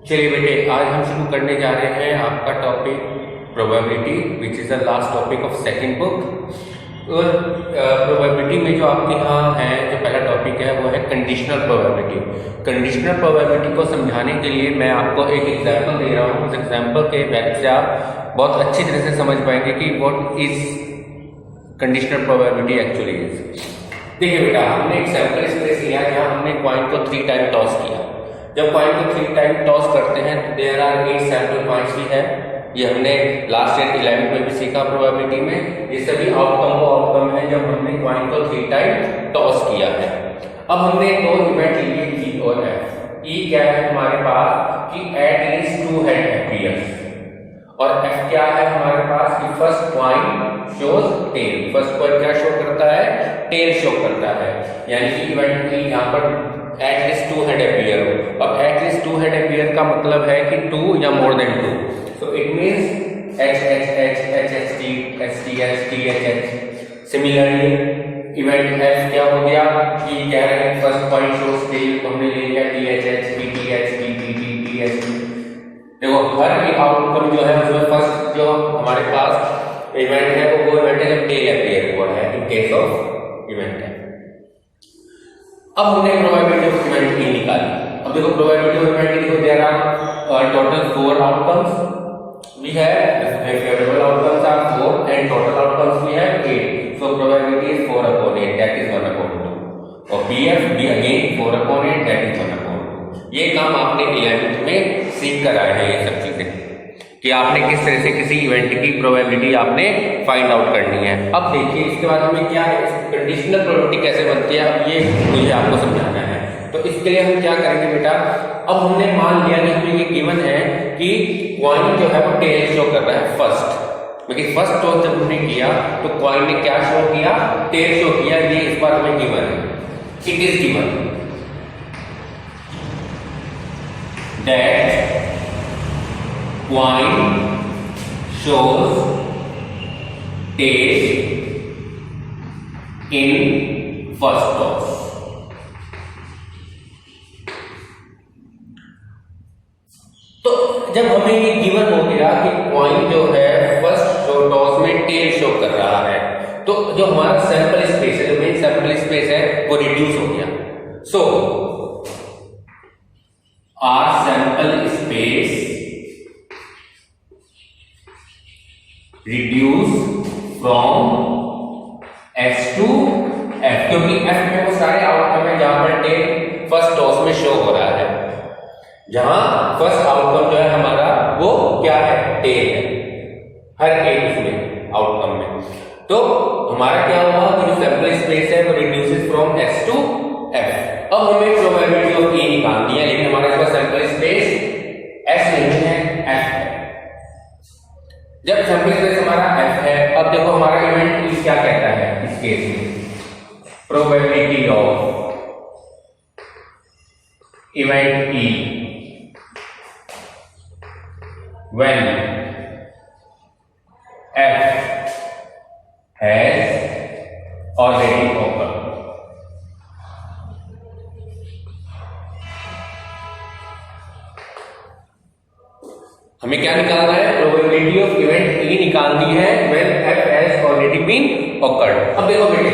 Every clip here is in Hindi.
चलिए बेटे, आज हम शुरू करने जा रहे हैं आपका topic probability, which is the last topic of second book. और प्रोबेबिलिटी में जो आपके यहाँ है, जो पहला टॉपिक है वो है कंडीशनल प्रोबेबिलिटी। कंडीशनल प्रोबेबिलिटी को समझाने के लिए मैं आपको एक एग्जाम्पल दे रहा हूँ। उस एग्जाम्पल के हेल्प से आप बहुत अच्छी तरह से समझ पाएंगे कि what is conditional probability actually is. देखिए बेटा, हमने एक सैंपल स्पेस लिया जहाँ हमने कॉइन को 3 टाइम टॉस किया। जब कॉइन को 3 टाइम टॉस करते हैं तो देयर आर 8 सैंपल पॉइंट्स भी है। ये हमने लास्ट ईयर 11th में भी सीखा प्रोबेबिलिटी में। ये सभी आउटकम वो आउटकम है जब हमने कॉइन को 3 टाइम टॉस किया है। अब हमने दो इवेंट लिए ई और एफ। ई क्या है हमारे पास कि एट लीस्ट 2 हेड अपीयर्स, और एफ क्या है हमारे पास कि first coin shows tail. First coin क्या शो करता है? टेल शो करता है। यानी कि इवेंट की यहाँ पर एट लीस्ट 2 हेड अपीयर हो। अब एट लीस्ट 2 हेड अपीयर का मतलब है कि 2 या more than 2। So it means H H H H H T H T H T H H. Similarly event F क्या हो गया कि कह रहे हैं फर्स्ट पॉइंट शोज टेल, तो हमने ले लिया T H H T T H T T T T H. देखो हर एक आउटकम जो है उसमें फर्स्ट जो हमारे पास इवेंट है वो इवेंट है जब टेल अपीयर हुआ है इन केस ऑफ इवेंट है। अब हमने प्रोबेबिलिटी ऑफ इवेंट की निकाली। अब देखो प्रोबेबिलिटी ऑफ इवेंट की, there are total 4 outcomes we have favorable outcomes are 4 and total outcomes we have 8. So probability is 4 upon 8, that is 1 upon 2. और BF भी again 4 upon 8, that is 1 upon 2. ये काम आपने 11th में सीख कर आए हैं। ये सब चीजें कि आपने किस तरह से किसी इवेंट की प्रोबेबिलिटी आपने फाइंड आउट करनी है। अब देखिए इसके बाद हमें क्या है, कंडीशनल प्रोबेबिलिटी कैसे बनती है, अब ये मुझे आपको समझाना है। तो इसके लिए हम क्या करेंगे बेटा, अब हमने मान लिया कि हमें ये गिवन है कि कॉइन जो है वो टेल शो कर रहा है फर्स्ट। क्योंकि फर्स्ट टॉस जब हमने किया तो कॉइन ने क्या शो किया? टेल शो किया। ये इस बार हमें गिवन है, it is given that coin shows tail in first toss. तो जब हमें ये गिवन हो गया कि कॉइन जो है फर्स्ट टॉस में टेल शो कर रहा है, तो जो हमारा सैंपल स्पेस है, जो मेन सैंपल स्पेस है वो रिड्यूस हो गया। So our sample space reduce from S to F, क्योंकि एफ में वो सारे आउटकम है जहां पर टेल फर्स्ट टॉस में शो हो रहा है। जहां फर्स्ट आउटकम जो है हमारा वो क्या है? टेल है हर एक उसमें आउटकम में। तो हमारा क्या हुआ कि जो सैंपल स्पेस है वो reduces from S to F. अब हमें प्रोबेबिलिटी ऑफ ए निकालनी है, लेकिन हमारे पास सैंपल स्पेस एस नहीं है, एफ है। जब सैंपल स्पेस हमारा एफ है, अब देखो हमारा इवेंट क्या कहता है इस केस में, probability of event E when F has already occurred. हमें क्या निकालना है? प्रोबेबिलिटी ऑफ इवेंट ई निकालनी है when F has already been occurred. अब देखो बेटे,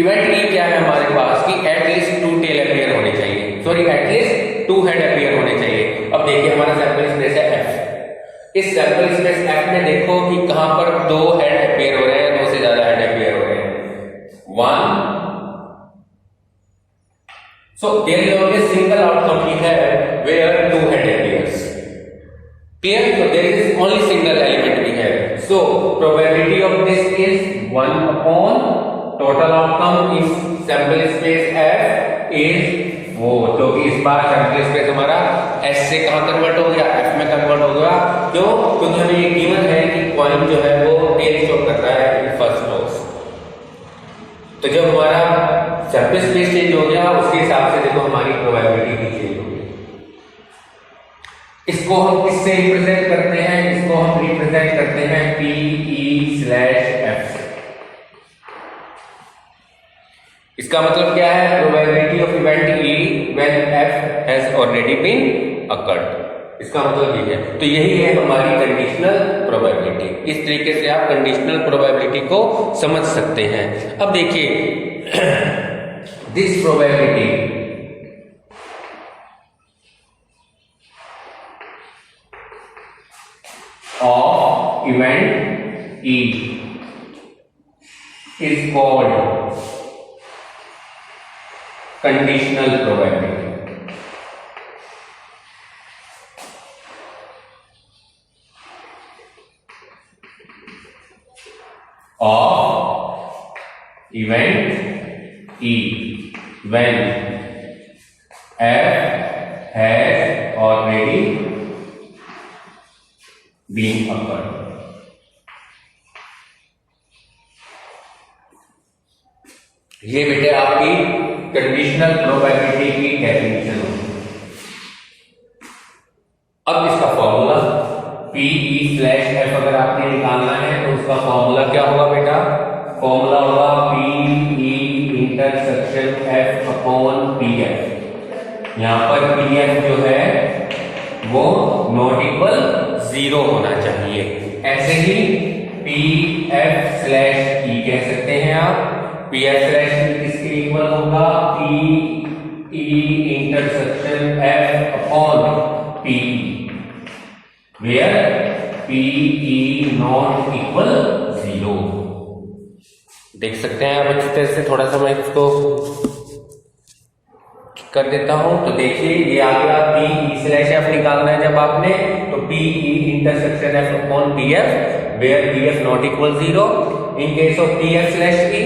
इवेंट ई क्या है हमारे पास कि एटलीस्ट 2 टेल अपीयर होने चाहिए, सॉरी एटलीस्ट 2 हेड अपीयर होने चाहिए। अब देखिए हमारा सैंपल स्पेस है एफ। इस सैंपल स्पेस एफ में देखो कि कहां पर 2 हेड अपीयर हो रहे हैं, 2 से ज्यादा हेड अपीयर हो रहे हैं, 1। So there is only single outcome we have where 2 head appears. Clear? So there is only single element we have. So probability of this is 1 upon total outcome इस सैंपल स्पेस एफ इज वो, तो इस बार सैंपल स्पेस हमारा एस से कहां कन्वर्ट हो गया? एफ में कन्वर्ट हो गया। क्यों? क्योंकि हमें ये गिवन है कि कॉइन जो है वो टेल शो कर रहा है इन फर्स्ट टॉस। तो जब हमारा सैंपल स्पेस चेंज हो गया, उसके हिसाब से देखो हमारी प्रोबेबिलिटी भी चेंज हो गई। इसको हम किससे रिप्रेजेंट करते हैं? इसको हम रिप्रेजेंट करते हैं पी ई स्लैश एफ। इसका मतलब क्या है? Probability of event E when F has already been occurred. इसका मतलब ये है। तो यही है हमारी कंडीशनल प्रोबेबिलिटी। इस तरीके से आप कंडीशनल प्रोबेबिलिटी को समझ सकते हैं। अब देखिए this probability of event E is called conditional probability. Of event E when F has already being occurred. ये बेटे आपकी कंडीशनल प्रोबेबिलिटी की डेफिनेशन होगी। अब इसका फॉर्मूला PE/F अगर आपने निकालना है तो उसका फॉर्मूला क्या होगा बेटा? फॉर्मूला होगा PE intersection F upon PF। यहां पर PF जो है वो नॉट इक्वल 0 होना चाहिए। ऐसे ही PF/E कह सकते हैं आप। PF/E किसके इक्वल होगा? PE intersection F upon PE where PE not equal 0। देख सकते हैं आप अच्छी तरह से। थोड़ा सा मैं इसको कर देता हूं तो देखिए ये आ गया PE/F निकालना है जब आपने, तो PE intersection F upon PF where PF not equal 0। In case of PF/E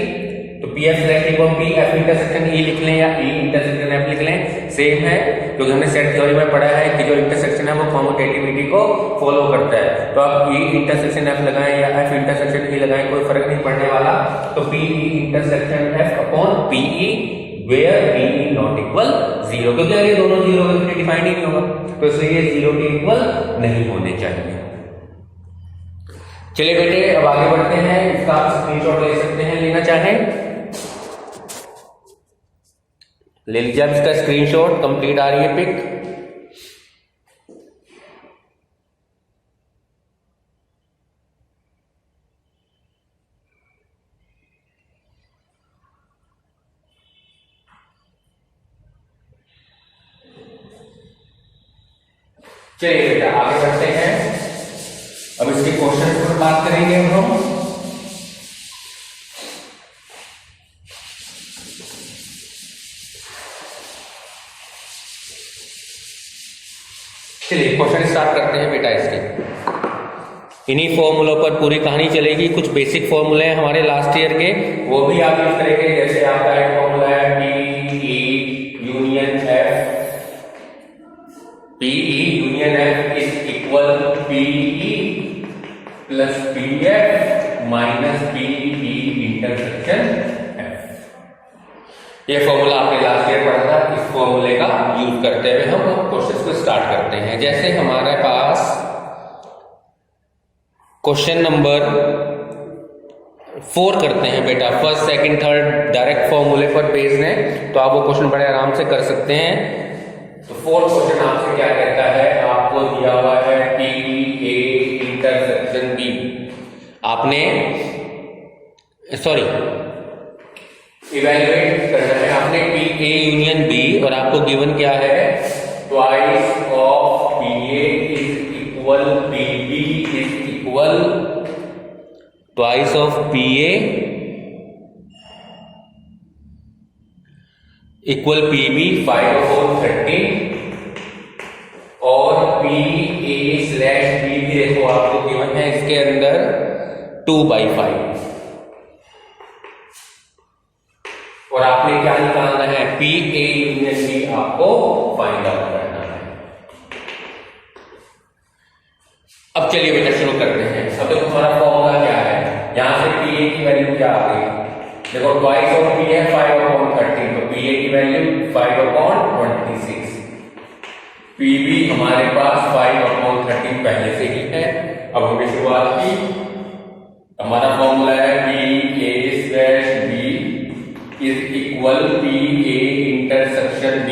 तो PF/E को PF इंटरसेक्शन E लिख लें या E इंटरसेक्शन F लिख लें, सेम है। क्योंकि हमने सेट थ्योरी में पढ़ा है कि जो इंटरसेक्शन है वो कम्यूटेटिविटी को फॉलो करता है। तो आप E इंटरसेक्शन F लगाएं या F इंटरसेक्शन E लगाएं, कोई फर्क नहीं पड़ने वाला। तो PE intersection F upon PE where PE not equal 0, क्योंकि अगर ये दोनों 0 होंगे तो डिफाइन ही नहीं होगा, तो इसलिए ये 0 के इक्वल नहीं होने चाहिए। चलिए बेटे अब आगे बढ़ते हैं। इसका आप स्क्रीनशॉट ले सकते हैं, लेना चाहें ले लीजिए आप इसका स्क्रीनशॉट। कंप्लीट आ रही है पिक। चलिए बेटा आगे बढ़ते हैं। अब इसके क्वेश्चन पर बात करेंगे हम। चलिए क्वेश्चन स्टार्ट करते हैं बेटा इसके। इन्हीं फॉर्मूलों पर पूरी कहानी चलेगी। कुछ बेसिक फॉर्मूले हैं हमारे लास्ट ईयर के, वो भी आप यूज करेंगे। जैसे आपका एक फॉर्मूला है PE union F। PE union F is equal PE plus PF minus PE intersection F। ये फॉर्मूला आपने लास्ट ईयर पढ़ा था। इस फॉर्मूले का यूज करते हुए हम क्वेश्चन को स्टार्ट करते हैं। जैसे हमारे पास क्वेश्चन नंबर 4 करते हैं बेटा। फर्स्ट सेकंड थर्ड डायरेक्ट फॉर्मूले पर बेस्ड है, तो आप वो क्वेश्चन बड़े आराम से कर सकते हैं। तो फोर्थ क्वेश्चन आपसे क्या कहता है? आपको दिया हुआ है PE इंटरसेक्शन B। आपने इवैल्यूएट करना है आपने PA यूनियन B, और आपको गिवन क्या है? Twice of PA is equal PB is equal twice of PA equal PB 5/30 और PA/B भी देखो आपको गिवन है इसके अंदर 2/5। और आपने क्या निकालना है? PA यूनियन B आपको फाइंड आउट करना है। अब चलिए बेटा शुरू करते हैं। अब देखो हमारा फॉर्मूला क्या है। यहां से PA की वैल्यू क्या आ गई? देखो ट्वाइस ऑफ P है 5/30, तो PA की वैल्यू 5/26। PB हमारे पास 5/30 पहले से ही है। अब हमने शुरुआत की। हमारा फॉर्मूला है PA/B is equal PA intersection B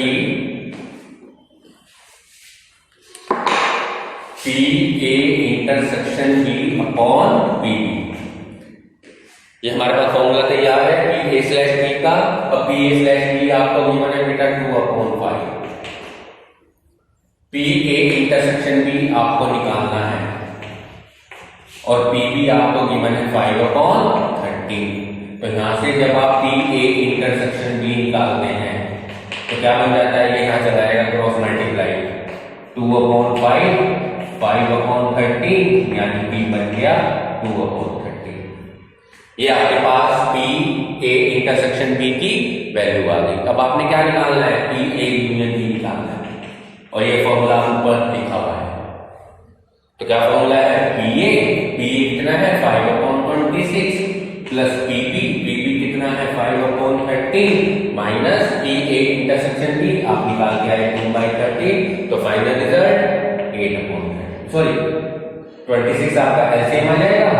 P A intersection B upon P B. ये हमारे पास फॉर्मूला तैयार है पी ए स्लैश बी का। अब पी ए स्लैश बी आपको गिवन है बेटा 2/5। पी ए इंटरसेक्शन बी आपको निकालना है और पी बी आपको गिवन है 5/13। तो यहां से जब आप पी ए इंटरसेक्शन बी निकालते हैं तो क्या बन जाता है, ये यहां चला जाएगा क्रॉस मल्टीप्लाई 2/5 5/13 यानी पी बन गया 2/13। ये आपके पास पी ए इंटरसेक्शन बी की वैल्यू आ गई। अब आपने क्या निकालना है, पी ए यूनियन बी निकालना है और ये फॉर्मूला ऊपर लिखा हुआ है। तो क्या फॉर्मूला है, पी ए कितना है 5/26 प्लस पी बी कितना है 5/13 minus P A intersection B आप निकाल के आए 2/13। तो फाइनल रिजल्ट 26 आपका एलसीएम आ जाएगा।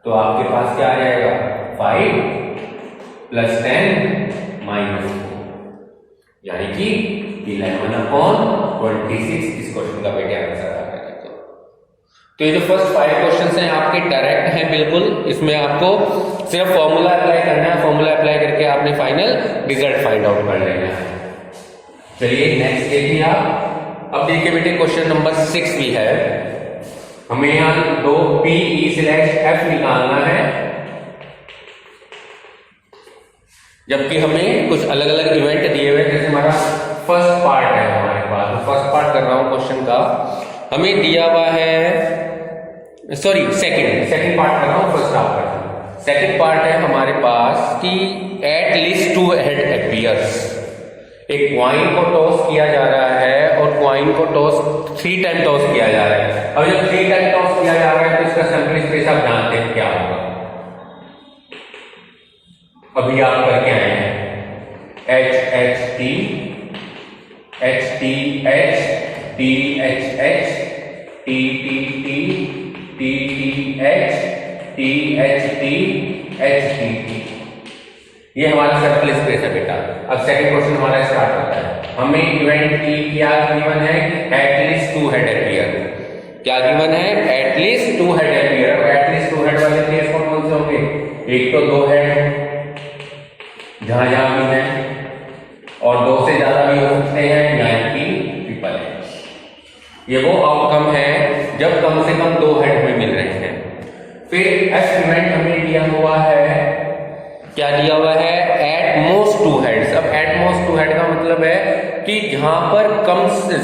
तो आपके पास क्या आ जाएगा 5 + 10 - 4 यानी कि 11/26 इस क्वेश्चन का बेटे आंसर आ गया। तो ये जो फर्स्ट 5 क्वेश्चंस हैं आपके डायरेक्ट हैं बिल्कुल। इसमें आपको सिर्फ फॉर्मूला अप्लाई करना है, फॉर्मूला अप्लाई करके आपने फाइनल रिजल्ट फाइंड आउट कर लेना है। चलिए नेक्स्ट देखिए आप। अब देखिए बेटे क्वेश्चन नंबर 6 भी है। हमें यहां दो पी ई स्लैश एफ निकालना है, जबकि हमें कुछ अलग अलग इवेंट दिए हुए। जैसे हमारा फर्स्ट पार्ट है हमारे पास, फर्स्ट पार्ट कर रहा हूं क्वेश्चन का। हमें दिया हुआ है, सॉरी सेकंड पार्ट कर रहा हूं, फर्स्ट आप कर रहा हूं। सेकंड पार्ट है हमारे पास कि एट लीस्ट 2 हेड अपीयर्स। एक क्वाइन को टॉस किया जा रहा है और क्वाइन को टॉस 3 टाइम टॉस किया जा रहा है। अब जब 3 टाइम टॉस किया जा रहा है तो इसका सैंपल स्पेस आप जानते हैं क्या होगा, अभी आप करके आए हैं H H T H T H T H H T T T T T H T H T H T T. ये हमारा सर्कल स्पेस है बेटा। अब सेकंड क्वेश्चन हमारा स्टार्ट होता है। हमें इवेंट की क्या गिवन है कि एटलीस्ट 2 हेड अपीयर। क्या गिवन है, at least 2 head appear. At least 2 head वाले केस कौन से होंगे, एक तो 2 हेड जहां जहां भी है और 2 से ज्यादा भी हो सकते हैं यानी कि ट्रिपल एच। ये वो आउटकम है जब कम से कम 2 हेड में मिल रहे हैं। फिर एफ इवेंट हमें दिया हुआ है, क्या दिया हुआ है, एट मोस्ट 2 हेड्स। अब एट मोस्ट 2 हेड का मतलब है कि जहां पर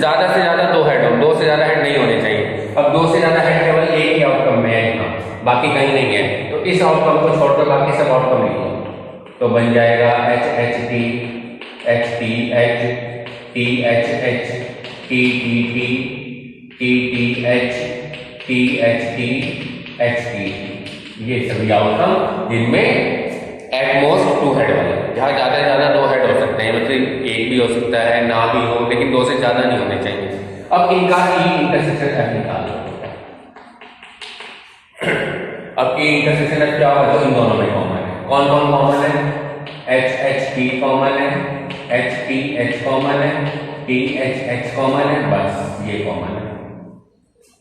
ज्यादा से ज्यादा 2 हेड हो, 2 से ज्यादा हेड नहीं होने चाहिए। अब 2 से ज्यादा हेड केवल एक ही आउटकम में है यहाँ, बाकी कहीं नहीं है। तो इस आउटकम को छोड़कर बाकी सब आउटकम लिखो। तो बन जाएगा H H T H T H T H H T T T T T H T H T H T. ये सभी आउटकम जिनमें एट मोस्ट 2 हेड वाले, जहां ज्यादा से ज्यादा 2 हेड हो सकते हैं, मतलब एक भी हो सकता है ना भी हो, लेकिन 2 से ज्यादा नहीं होने चाहिए। अब इनका ई इंटरसेक्शन एफ निकाल लो। अब ई इंटरसेक्शन एफ क्या होगा, जो इन दोनों में कॉमन है। कौन कौन कॉमन है, एच एच टी कॉमन है, एच टी एच कॉमन है, टी एच एच कॉमन है, बस ये कॉमन है।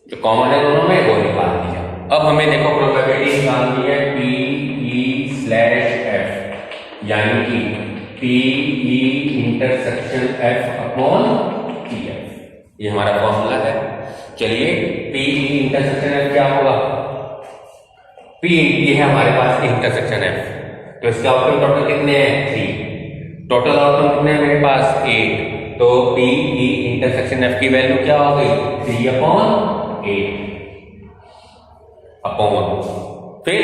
जो कॉमन है दोनों में वो निकाल दिया। अब हमें देखो प्रोबेबिलिटी निकालनी है पी ई स्लैश एफ, यानी कि P E intersection F upon P F. ये हमारा फॉर्मूला है। चलिए पी ई इंटरसेक्शन एफ क्या होगा, पी ये है हमारे पास इंटरसेक्शन एफ। तो इसके आउटकम टोटल कितने हैं, 3। टोटल आउटकम कितने हैं मेरे पास, 8। तो पी ई इंटरसेक्शन एफ की वैल्यू क्या हो गई, 3/8 अपॉन फिर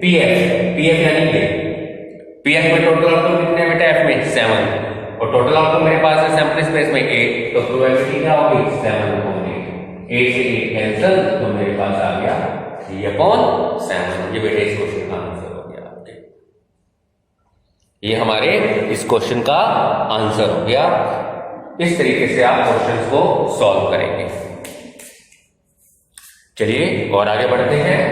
पी एफ यानी कि पी एफ में टोटल आउटकम कितने हैं बेटा, एफ में 7 और टोटल आउटकम मेरे पास है सैंपल स्पेस में 8। तो प्रोबेबिलिटी क्या होगी, 7/8। 8 से 8 कैंसिल, तो मेरे पास आ गया 3/7। ये बेटे इस क्वेश्चन का आंसर हो गया आपके। ये हमारे इस क्वेश्चन का आंसर हो गया। इस तरीके से आप क्वेश्चंस को सॉल्व करेंगे। चलिए और आगे बढ़ते हैं।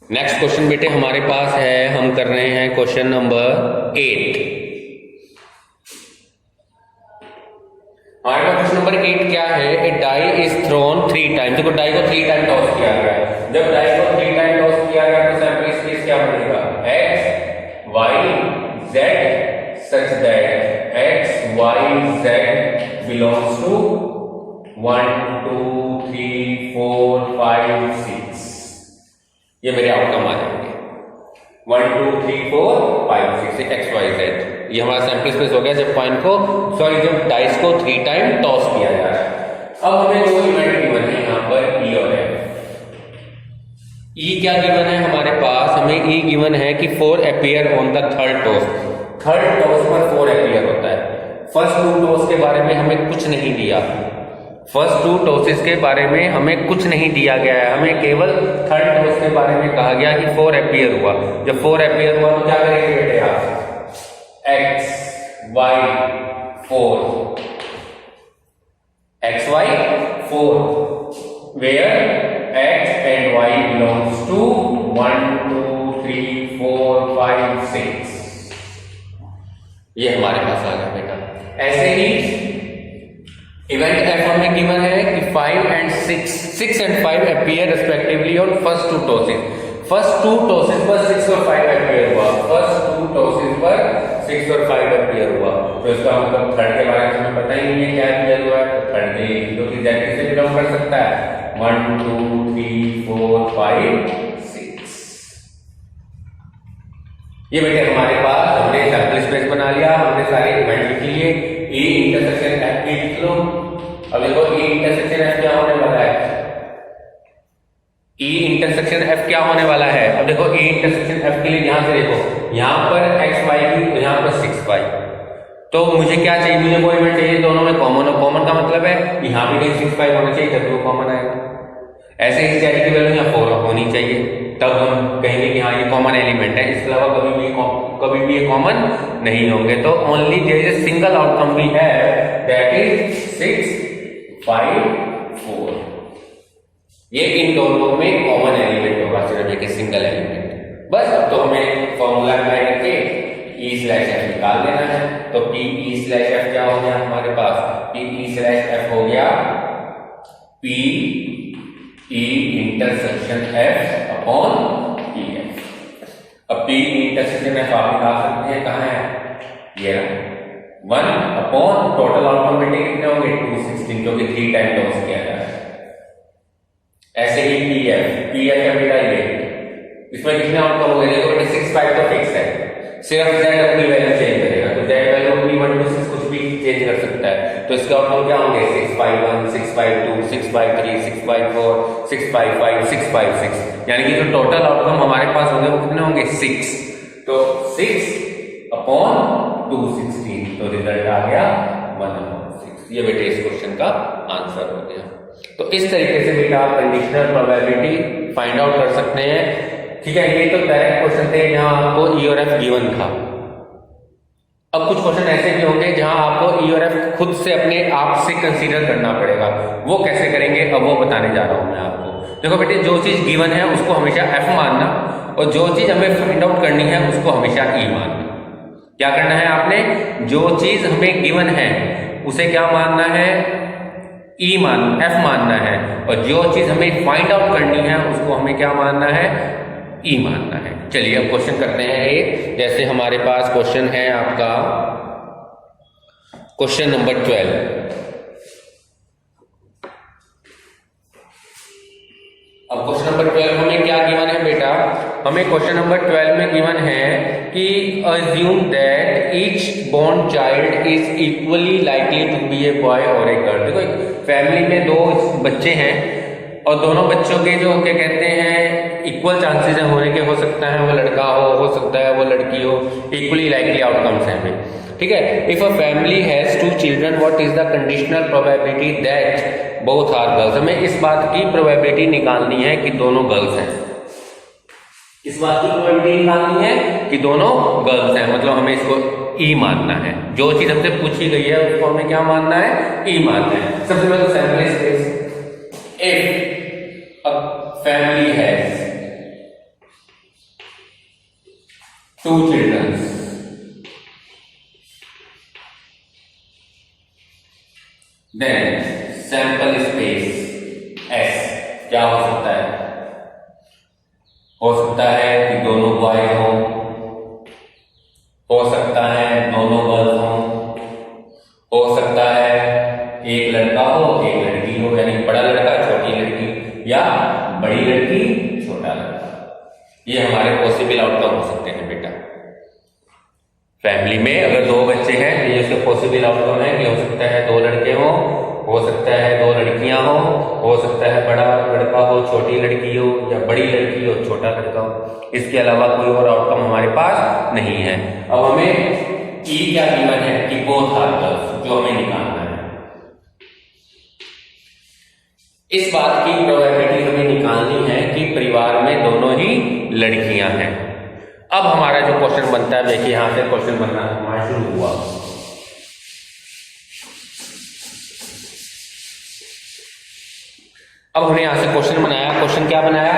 नेक्स्ट क्वेश्चन बेटे हमारे पास है, हम कर रहे हैं क्वेश्चन नंबर 8। हमारे पास क्वेश्चन नंबर 8 क्या है? ए डाई इज थ्रोन 3 टाइम। देखो डाई को 3 टाइम टॉस किया गया है। जब डाई को 3 टाइम टॉस किया गया तो सैंपल स्पेस क्या बनेगा? x y z such that x y z belongs to 1 2 3 4 5 6। ये मेरे आउटकम आ जाएंगे 1 2 3 4 5 6 x y z। ये हमारा सैंपल स्पेस हो गया जब कॉइन को जब डाइस को 3 टाइम टॉस किया जा रहा है। अब हमें दो इवेंट गिवन है यहाँ पर E और F। E क्या गिवन है हमारे पास? हमें E गिवन है कि 4 appear on the third toss. Third toss पर 4 अपीयर होता है। फर्स्ट 2 टॉस के बारे में हमें कुछ नहीं दिया। फर्स्ट 2 टॉसेस के बारे में हमें कुछ नहीं दिया गया है। हमें केवल थर्ड टॉस के बारे में कहा गया कि 4 अपीयर हुआ। जब 4 अपीयर हुआ तो क्या करेंगे बेटे आप? x y 4 x y 4 where x and y belongs to 1 2 3 4 5 6। ये हमारे पास आ गया बेटा। ऐसे ही इवेंट एफ हमें गिवन है कि 5 and 6 and 5 appear respectively on first 2 tosses. First 2 tosses पर 6 और 5 अपीयर हुआ। फर्स्ट 2 टॉसेस पर 6 और 5 अपीयर हुआ। तो इसका मतलब थर्ड के बारे में हमें पता ही नहीं है क्या अपीयर हुआ है। तो थर्ड के जो कि जेड से बिलोंग कर सकता है 1 2 3 4 5 6। ये बेटे हमारे पास हमने सैंपल स्पेस बना लिया, हमने सारे इवेंट लिख लिए। E इंटरसेक्शन F की लिख लो। अब देखो E इंटरसेक्शन F क्या होने वाला है? E इंटरसेक्शन F क्या होने वाला है? अब देखो E इंटरसेक्शन F के लिए ध्यान से देखो, यहाँ पर x y की, यहाँ पर 6 y। तो मुझे क्या चाहिए? मुझे वो इवेंट चाहिए दोनों में कॉमन हो। कॉमन का मतलब है यहाँ भी कहीं 6 5 होना चाहिए तभी वो कॉमन आएगा। ऐसे ही z की वैल्यू यहाँ 4 होनी चाहिए तब हम कहेंगे कि हाँ ये कॉमन एलिमेंट है। इसके अलावा कभी भी ये कॉमन नहीं होंगे। तो only there is a single outcome we have that is 6 5 4। ये इन दोनों में कॉमन एलिमेंट होगा, सिर्फ एक सिंगल एलिमेंट। बस अब तो हमें फॉर्मूला अप्लाई करके E/F निकाल देना है। तो P/E/F क्या हो गया हमारे पास? P/E/F हो गया P E intersection F upon EF। अब P इंटरसेक्शन F आप निकाल सकते हैं, कहाँ है? ये 1 अपॉन टोटल आउटकम बेटे कितने होंगे? 216 जो कि 3 टाइम टॉस किया जा रहा है। ऐसे ही PF का बेटा ये, इसमें कितने आउटकम हो गए? देखो बेटे 6 5 तो फिक्स है, सिर्फ Z अपनी वैल्यू चेंज करेगा। तो Z वैल्यू अपनी 1 2 6 कुछ भी चेंज कर सकता है। तो इसके आउटकम क्या होंगे? 6 5 1 6 5 2 6 5 3 6 5 4 6 5 5 6 5 6। यानी कि जो टोटल आउटकम हमारे पास होंगे वो कितने होंगे? 6। तो 6 अपॉन 216 तो रिजल्ट आ गया 1/6। ये बेटे इस क्वेश्चन का आंसर हो गया। तो इस तरीके से बेटा आप कंडीशनल प्रोबेबिलिटी फाइंड आउट कर सकते हैं। ठीक है, ये तो डायरेक्ट क्वेश्चन थे जहां आपको E और F गिवन था। अब कुछ क्वेश्चन ऐसे भी होंगे जहां आपको E और F खुद से अपने आप से कंसीडर करना पड़ेगा। वो कैसे करेंगे अब वो बताने जा रहा हूं मैं आपको। देखो बेटे जो चीज गिवन है उसको हमेशा F मानना और जो चीज हमें फाइंड आउट करनी है उसको हमेशा E मानना। क्या करना है आपने? जो चीज हमें गिवन है उसे क्या मानना है? F मानना है। और जो चीज हमें फाइंड आउट करनी है उसको हमें क्या मानना है? E मानना है। चलिए अब क्वेश्चन करते हैं एक। जैसे हमारे पास क्वेश्चन है आपका क्वेश्चन नंबर 12। अब क्वेश्चन नंबर 12 हमें क्या गिवन है बेटा? हमें क्वेश्चन नंबर 12 में गिवन है कि assume that each born child is equally likely to be a boy or a girl। देखो एक फैमिली में 2 बच्चे हैं और दोनों बच्चों के जो क्या कहते हैं इक्वल चांसेस है होने के। हो सकता है वो लड़का हो सकता है वो लड़की हो। इक्वली लाइकली आउटकम्स हैं हमें। ठीक है, if a family has 2 children what is the conditional probability that both are girls. हमें इस बात की प्रोबेबिलिटी निकालनी है कि दोनों गर्ल्स हैं। इस बात की प्रोबेबिलिटी निकालनी है कि दोनों गर्ल्स हैं, मतलब हमें इसको E मानना है। जो चीज हमसे पूछी गई है उसको हमें क्या मानना है? E मानना है। सबसे पहले तो sample space. If a family has 2 children, then sample space S क्या हो सकता है? हो सकता है कि दोनों बॉयज हों, हो सकता है दोनों गर्ल्स हों, हो सकता है एक लड़का हो एक लड़की हो, यानी बड़ा लड़का छोटी लड़की या बड़ी लड़की छोटा लड़का। ये हमारे पॉसिबल आउटकम हो सकते हैं बेटा। फैमिली में अगर 2 बच्चे हैं तो ये उसके पॉसिबल आउटकम है कि हो सकता है 2 लड़के हों, हो सकता है 2 लड़कियां हो सकता है बड़ा लड़का हो छोटी लड़की हो, या बड़ी लड़की हो छोटा लड़का हो। इसके अलावा कोई और आउटकम हमारे पास नहीं है। अब हमें ई क्या गिवन है कि बोथ आर गर्ल्स, जो हमें निकालना है। इस बात की प्रोबेबिलिटी हमें निकालनी है कि परिवार में दोनों ही लड़कियां हैं। अब हमारा जो क्वेश्चन बनता है, देखिए यहां से क्वेश्चन बनना हमारा शुरू हुआ। अब हमने यहां से क्वेश्चन बनाया। क्वेश्चन क्या बनाया?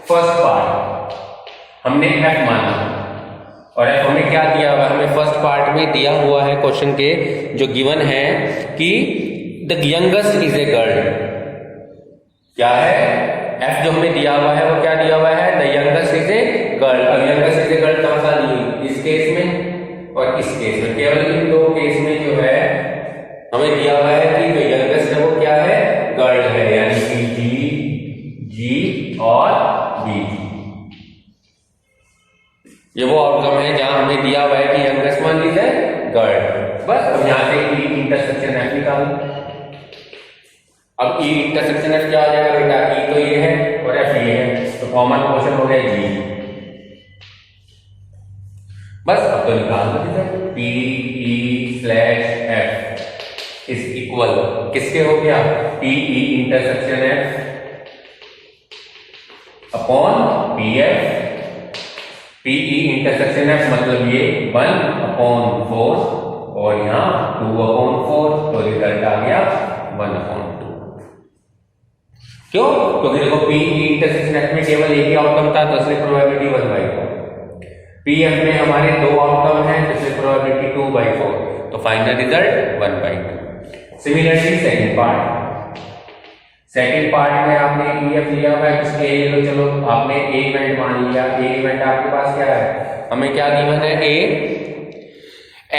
फर्स्ट पार्ट हमने एफ माना और एफ हमें क्या दिया हुआ है? हमें फर्स्ट पार्ट में दिया हुआ है क्वेश्चन के जो गिवन है कि the youngest is a girl. क्या है? एफ जो हमें दिया हुआ है वो क्या दिया हुआ है? The youngest is a girl. अब यंगेस्ट इज ए गर्ल कहां सा ली? इस केस में और इस केस में, केवल इन 2 केस में जो है हमें दिया हुआ है कि जो यंगेस्ट है वो क्या है? गर्ल है, यानी कि जी और बी। ये वो आउटकम है जहां हमें दिया हुआ है कि यंगेस्ट मान लीजिए गर्ल। बस अब यहां से ई इंटरसेक्शन एफ निकाल। अब ई इंटरसेक्शन एफ क्या आ जाएगा बेटा? ई तो ये है और एफ ये है, तो कॉमन पोर्शन हो गया जी। बस अब तो निकाल दो। P E slash F is equal किसके हो गया? P E intersection F upon P F. P E intersection F मतलब ये 1/4 और यहाँ 2/4, तो रिजल्ट आ गया 1/2। क्यों? क्योंकि देखो पी ई इंटरसेक्शन एफ में केवल एक ही आउटकम था, तो इसलिए प्रोबेबिलिटी 1/4। पी एफ में हमारे 2 आउटकम हैं, तो इसलिए प्रोबेबिलिटी 2/4, तो final result 1/2। Similarly second part में आपने ई एफ लिया हुआ है, उसके ए लो, चलो आपने ए इवेंट मान लिया। ए इवेंट आपके पास क्या है? हमें क्या गिवन है? A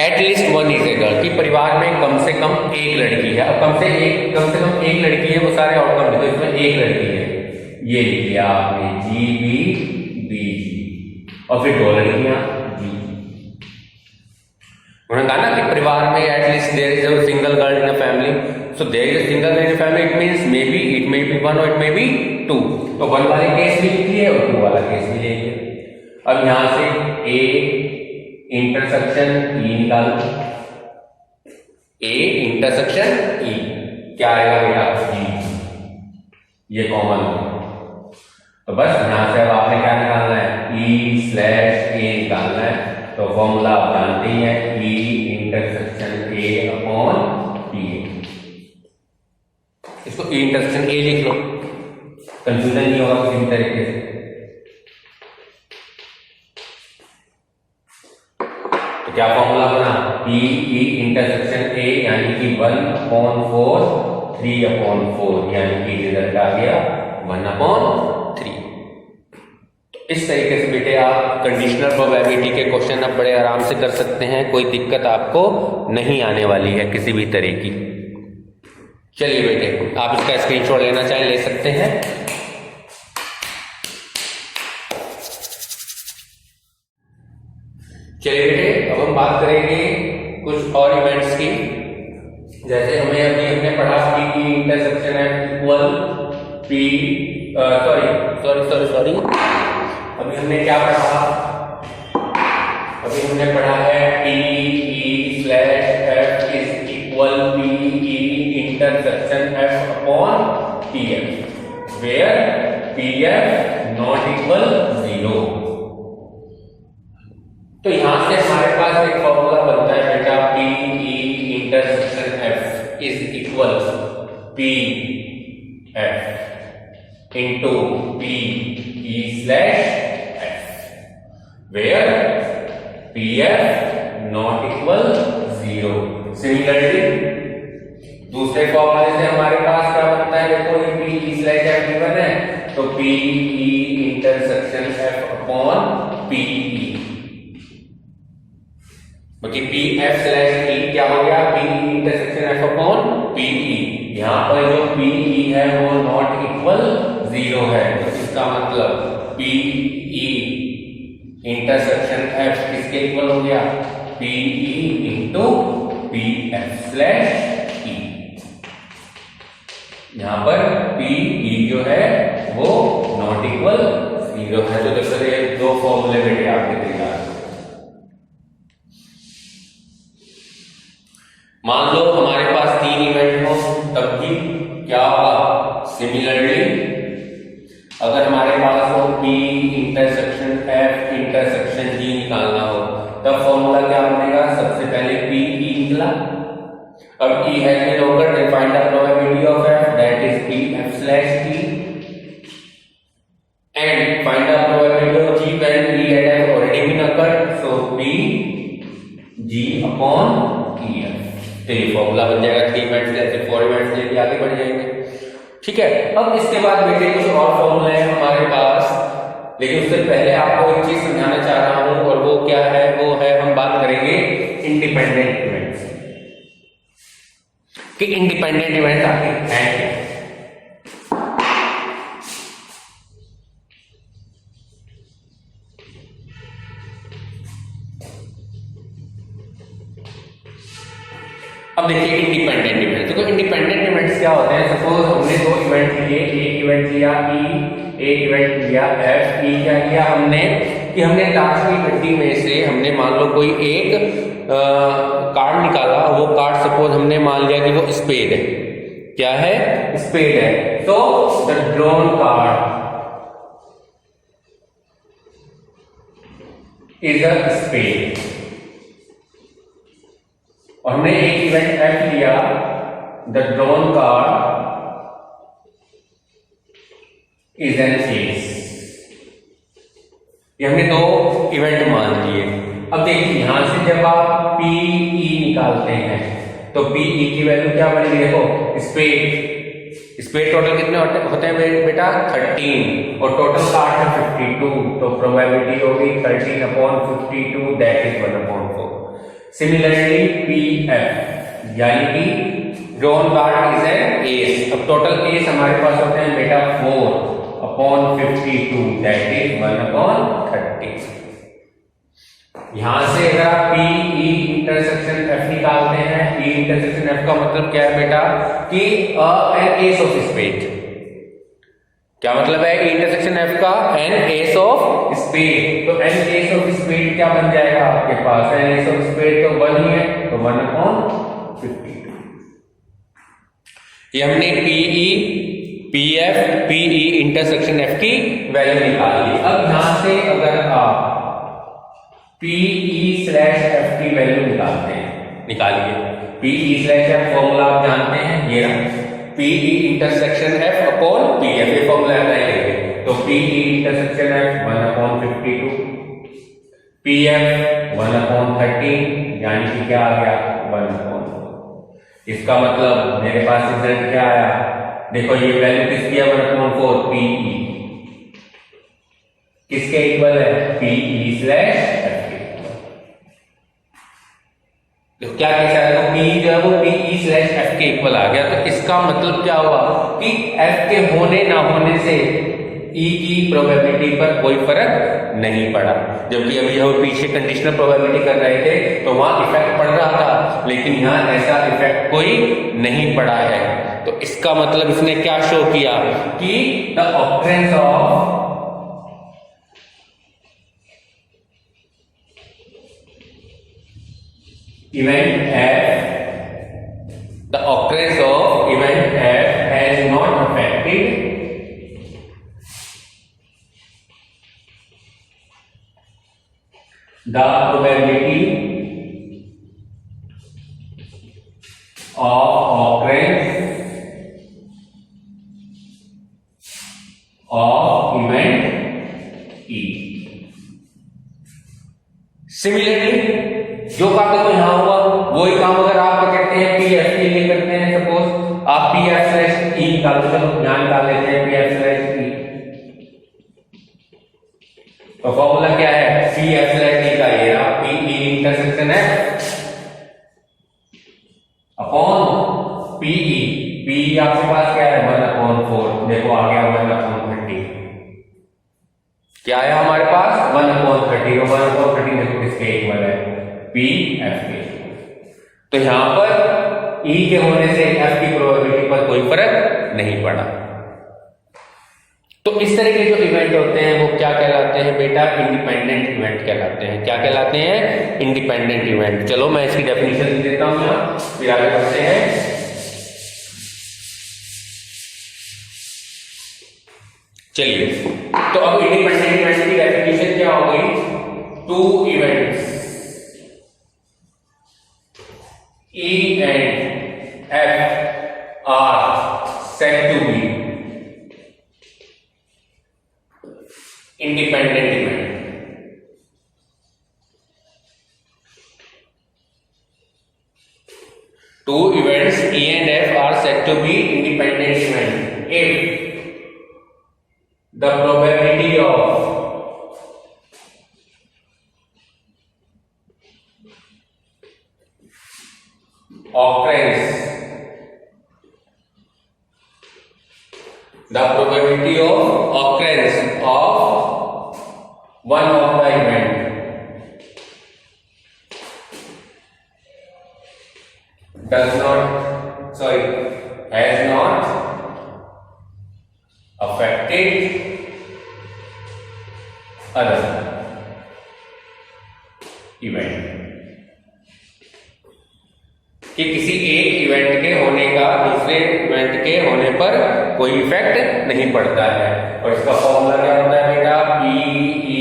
at least 1 is a girl, कि परिवार में कम से कम एक लड़की है। अब कम से कम एक लड़की है, वो सारे आउटकम देखो, इसमें एक लड़की है, ये लिख लिया आपने जी बी जी, और फिर 2 लड़कियां जी। उन्होंने कहा ना कि परिवार में at least there is a single girl in a family, so there is a single girl in a family, it means may be it may be 1 और इट मे बी 2। तो 1 वाले केस भी लिख लिए और 2 वाला केस भी ले लिया। अब यहां से ए इंटरसेक्शन ई निकालो। ए इंटरसेक्शन ई क्या आएगा बेटा? जी। ये कॉमन हो, तो बस यहां से अब आपने क्या निकालना है? ई स्लैश ए निकालना है। तो फॉर्मूला आप जानते ही हैं, E intersection A upon P. इसको ई इंटरसेक्शन ए लिख लो, कंफ्यूजन नहीं होगा किसी भी तरीके से। तो क्या फॉर्मूला बना? पी ई इंटरसेक्शन ए यानी कि 1/4 3/4, यानी कि रिजल्ट आ गया 1/3। इस तरीके से बेटे आप कंडीशनल प्रोबेबिलिटी के क्वेश्चन अब बड़े आराम से कर सकते हैं, कोई दिक्कत आपको नहीं आने वाली है किसी भी तरह की। चलिए बेटे, आप इसका स्क्रीनशॉट लेना चाहें ले सकते हैं। चलिए बेटे, अब हम बात करेंगे कुछ और इवेंट्स की। जैसे हमने हमने पढ़ा कि इंटरसेक्शन है इक्वल पी सॉरी अभी हमने क्या पढ़ा? अभी हमने पढ़ा है P E slash F is equal P E intersection F upon P F, where P F not equal 0। तो यहां से हमारे पास एक फॉर्मूला बनता है बेटा, P E intersection F is equal P F into P E slash F, where PF not equal 0। Similarly दूसरे फॉर्मूले से हमारे पास क्या बनता है, देखो ये PE स्लैश F गिवन है, तो PE intersection F upon PE, क्योंकि PF स्लैश E क्या हो गया, PE intersection F upon PE। यहाँ पर जो PE है वो नॉट इक्वल 0 है, तो इसका मतलब PE इंटरसेक्शन F किसके इक्वल हो गया, PE into PF slash E। यहाँ पर PE जो है वो नॉट इक्वल 0 है। तो देखो ये दो फॉर्मूले बेटे आपके तैयार। मान लो हमारे पास 3 इवेंट हो, तब भी क्या होगा, सिमिलरली अगर हमारे पास हो P intersection F intersection G निकालना हो, तब फॉर्मूला क्या बनेगा, सबसे पहले PE निकला, अब E has been occurred, then find the probability of F, that is PF slash E, and find the probability of G when E and F already been occurred, so PG upon EF। तो ये फॉर्मूला बन जाएगा 3 इवेंट्स ऐसे 4 इवेंट्स लेके आगे बढ़ जाएंगे। ठीक है, अब इसके बाद बेटे कुछ और फॉर्मूले हैं हमारे पास, लेकिन उससे पहले आपको एक चीज समझाना चाह रहा हूं, और वो क्या है, वो है हम बात करेंगे इंडिपेंडेंट इवेंट्स कि इंडिपेंडेंट इवेंट्स आखिर हैं क्या। अब देखिए इंडिपेंडेंट इवेंट्स, देखो इंडिपेंडेंट इवेंट्स क्या होते हैं, सपोज हमने 2 इवेंट लिए, एक इवेंट लिया E, एक इवेंट लिया F। E क्या किया हमने कि हमने लास्ट की गड्डी में से हमने मान लो कोई एक कार्ड निकाला, वो कार्ड सपोज हमने मान लिया कि वो स्पेड है, क्या है, स्पेड है, तो the drawn card is a spade. और हमने एक इवेंट F लिया, the drawn card is an ace. ये हमने 2 इवेंट मान लिए। अब देखिए यहां से जब आप PE निकालते हैं तो PE की वैल्यू क्या बनेगी, देखो स्पेड टोटल कितने होते हैं बेटा 13, और टोटल कार्ड है 52, तो प्रोबेबिलिटी होगी 13 upon 52, that is 1/4। Similarly PF यानी कि drawn card is an S. अब टोटल एस हमारे पास होते हैं बेटा 4 अपॉन 52, दैट इज 1/30। यहां से अगर आप PE इंटरसेक्शन F निकालते हैं, E इंटरसेक्शन F का मतलब क्या है बेटा कि एन एस ऑफ स्पेड। क्या मतलब है E इंटरसेक्शन F का, एन एस ऑफ स्पेड। तो एन एस ऑफ स्पेड क्या बन जाएगा आपके पास, एन एस ऑफ स्पेड तो 1 ही है, तो 1/52। ये हमने PE PF PE intersection F की वैल्यू निकाल ली। अब यहां से अगर आप PE स्लैश F की वैल्यू निकालते हैं, निकालिए PE स्लैश F फॉर्मूला आप जानते हैं, ये रहा PE intersection F upon PF, ये फॉर्मूला अप्लाई करेंगे, तो PE इंटरसेक्शन F 1/52, PF 1/13, यानी कि क्या आ गया 1/4। इसका मतलब मेरे पास रिजल्ट क्या आया, देखो ये वैल्यू किसकी है 1/4, PE किसके इक्वल है, PE स्लैश F के इक्वल। तो क्या कह सकते हो, PE जो है वो PE स्लैश F के इक्वल आ गया। तो इसका मतलब क्या हुआ कि F के होने ना होने से E की प्रोबेबिलिटी पर कोई फर्क नहीं पड़ा। जबकि अभी हम पीछे कंडीशनल प्रोबेबिलिटी कर रहे थे तो वहां इफेक्ट पड़ रहा था, लेकिन यहाँ ऐसा इफेक्ट कोई नहीं पड़ा है। तो इसका मतलब इसने क्या शो किया कि the occurrence of event F, the occurrence of event F has not affected the probability of occurrence of event E. Similarly जो काम देखो यहां हुआ वही काम अगर आप कहते हैं पी एफ के लिए करते हैं, सपोज आप पी एफ स्लैश ई निकाल, चलो यहां निकाल लेते हैं पी एफ स्लैश ई। तो फॉर्मूला क्या है पी एफ स्लैश ई का, ये रहा पी ई इंटरसेक्शन है अपॉन पी ई। पी आपके पास क्या है 1/4, देखो आ गया 1/30। क्या है हमारे पास 1/30, और 1/30 देखो किसके इक्वल है पी एफ के। तो यहां पर ई के होने से एफ की प्रोबेबिलिटी पर कोई फर्क नहीं पड़ा। तो इस तरह के जो इवेंट होते हैं वो क्या कहलाते हैं बेटा, इंडिपेंडेंट इवेंट कहलाते हैं। क्या कहलाते हैं, इंडिपेंडेंट इवेंट। चलो मैं इसकी डेफिनेशन दे देता हूं यहां, फिर आगे बढ़ते हैं। चलिए तो अब इंडिपेंडेंट इवेंट की डेफिनेशन क्या हो गई, two events E and F are said to be independent event. Two events E and F are said to be independent event if the probability of occurrence, the probability of occurrence of one of the event does not, sorry, has not affected other event। कि किसी एक इवेंट के होने का दूसरे इवेंट के होने पर कोई इफेक्ट नहीं पड़ता है। और इसका फॉर्मूला क्या होता है बेटा, P E